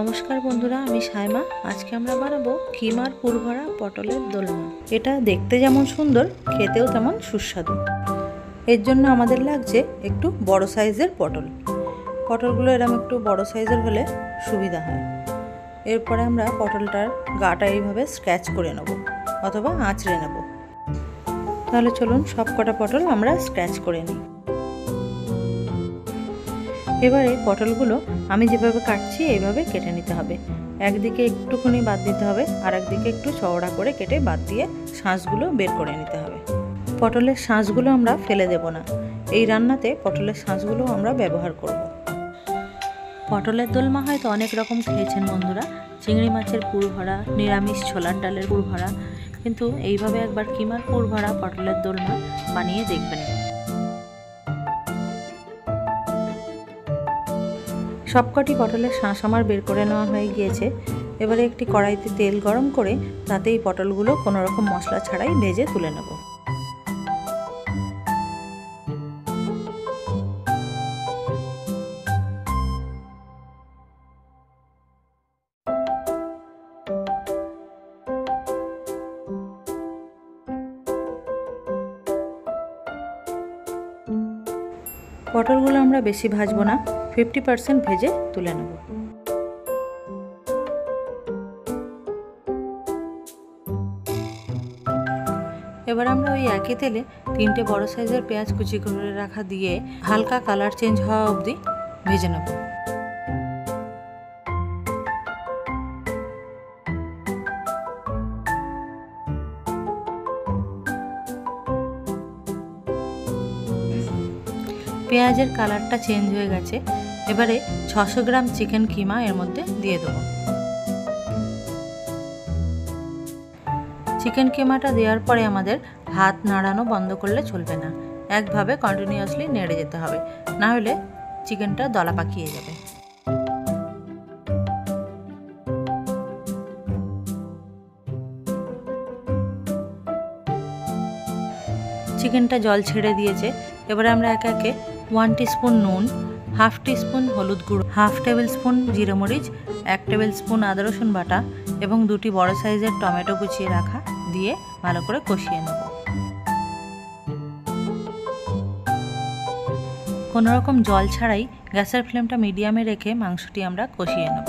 नमस्कार बंधुरा आमी सायमा। आज के आमरा बानाबो किमार पुरभरा पटलेर दोलमा। एटा देखते जेमन सुंदर खेतेও तेमन सुस्वादु। एर जन्य आमादेर लागছে एकटु बड़ो साइजेर पटल। पटलगुलो एरकम एकटु बड़ो साइजेर होले सुविधा हय। एरपरे आमरा पटलटार गाटा एइभाবে स्क्रैच करे नेब अथवा आঁচড়ে नेब। ताहले चलुन सब कटा पटल आमरा स्क्रैच करे निই। এবারে পটলগুলো আমি যেভাবে কাটছি এইভাবে কেটে নিতে হবে। একদিকে একটুখানি বাদ দিতে হবে আর একদিকে একটু চওড়া করে কেটে বাদ দিয়ে শাঁসগুলো বের করে নিতে হবে। পটলের শাঁসগুলো আমরা ফেলে দেব না। এই রান্নাতে পটলের শাঁসগুলো আমরা ব্যবহার করব। পটলের দোলমা হয়তো অনেক রকম খেয়েছেন বন্ধুরা, চিংড়ি মাছের পুর ভরা, নিরামিষ ছোলার ডালের পুর ভরা, কিন্তু এইভাবে একবার কিমার পুর ভরা পটলের দোলমা বানিয়ে দেখবেন। सबकटी पटलेर शाँस आमार बेर करे नेওয়া হয়ে গিয়েছে। এবারে একটি কড়াইতে তেল গরম করে তাতে এই পটলগুলো কোনো রকম মশলা ছাড়াই ভেজে তুলে নেব। পটলগুলো আমরা বেশি ভাজবো না, 50% ভেজে তুলে নেব। এবার আমরা ওই একই তেলে 3টে বড় সাইজের পেঁয়াজ কুচি করে রাখা দিয়ে হালকা কালার চেঞ্জ হওয়া অবধি ভেজে নেব। পেঁয়াজের কালারটা চেঞ্জ হয়ে গেছে। এবারে 600 গ্রাম চিকেন কিমা এর মধ্যে দিয়ে দেব। চিকেন কিমাটা দেওয়ার পরে আমাদের হাত নাড়ানো বন্ধ করলে চলবে না, একভাবে কন্টিনিউয়াসলি নেড়ে যেতে হবে, না হলে চিকেনটা দলা পাকিয়ে যাবে। চিকেনটা জল ছেড়ে দিয়েছে। এবারে আমরা একে একে 1 টিস্পুন নুন, হাফ টিস্পুন হলুদ গুঁড়ো, হাফ টেবিল স্পুন জিরে মরিচ, 1 টেবিল স্পুন আদা রসুন বাটা এবং 2টি বড় সাইজের টমেটো কুচিয়ে রাখা দিয়ে ভালো করে কষিয়ে নেব। কোনো রকম জল ছাড়াই গ্যাসের ফ্লেমটা মিডিয়ামে রেখে মাংসটি আমরা কষিয়ে নেব।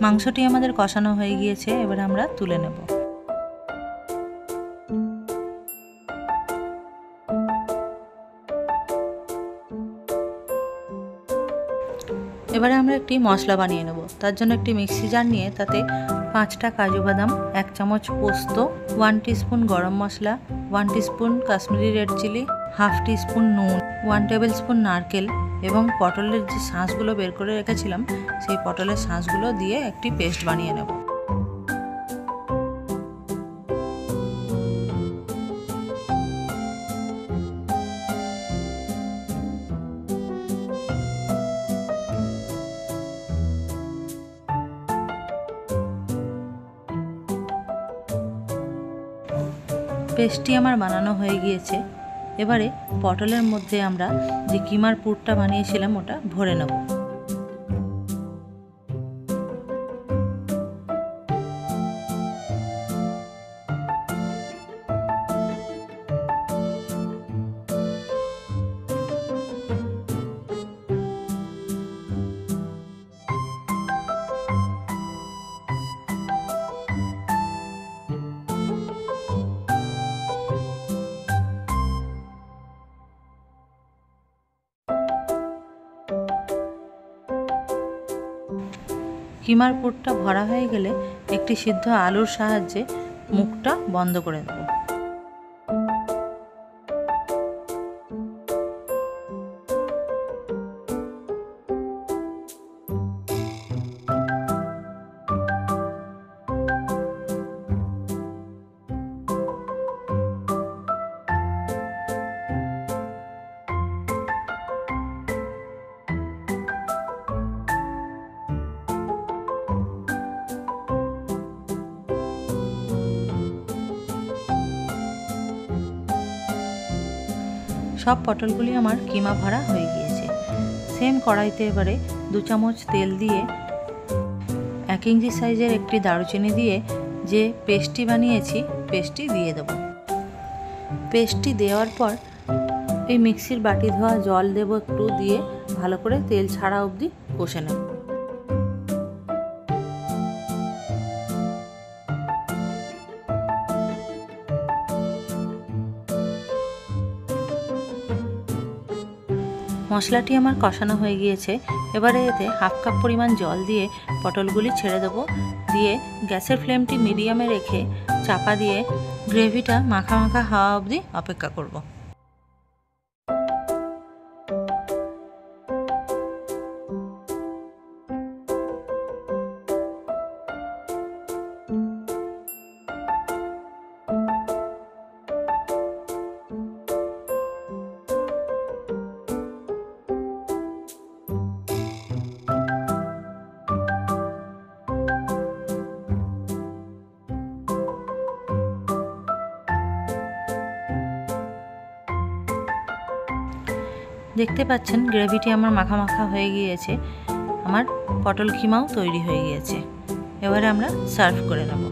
মাংসটি আমাদের কষানো হয়ে গিয়েছে, এবার আমরা তুলে নেব। এবারে আমরা একটি মশলা বানিয়ে নেব। তার জন্য একটি মিক্সি জার নিয়ে তাতে 5টা কাজু বাদাম, 1 চামচ পোস্ত, 1 টিস্পুন গরম মশলা, 1 teaspoon Kashmiri red chilli, half teaspoon নুন, 1 টেবিল স্পুন নারকেল এবং পটলের যে শাঁসগুলো বের করে রেখেছিলাম সেই পটলের শাঁসগুলো দিয়ে একটি পেস্ট বানিয়ে নেব। পেস্টটি আমার বানানো হয়ে গিয়েছে। এবারে পটলের মধ্যে আমরা যে কিমার পুরটা বানিয়েছিলাম ওটা ভরে নেব। কিমার পুরটা ভরা হয়ে গেলে একটি সিদ্ধ আলুর সাহায্যে মুখটা বন্ধ করে দেব। सब पटलगुली आमार किमा भरा हो गिয়েছে। सेम कड़ाईते एबारे 2 চামচ তেল দিয়ে 1 ইঞ্চি সাইজের একটি দারুচিনি দিয়ে যে পেস্টটি বানিয়েছি পেস্টটি দিয়ে দেব। পেস্টটি দেওয়ার পর এই মিক্সির বাটি ধোয়া জল দেব একটু, দিয়ে ভালো করে তেল ছাড়া অবধি কষে নেব। মশলাটি আমার কষানো হয়ে গিয়েছে। এবারে এতে হাফ কাপ পরিমাণ জল দিয়ে পটলগুলি ছেড়ে দেবো, দিয়ে গ্যাসের ফ্লেমটি মিডিয়ামে রেখে চাপা দিয়ে গ্রেভিটা মাখা মাখা হওয়া অবধি অপেক্ষা করব। দেখতে পাচ্ছেন গ্রেভিটি আমার মাখা মাখা হয়ে গিয়েছে, আমার পটল কিমাও তৈরি হয়ে গিয়েছে। এবারে আমরা সার্ভ করে নেব।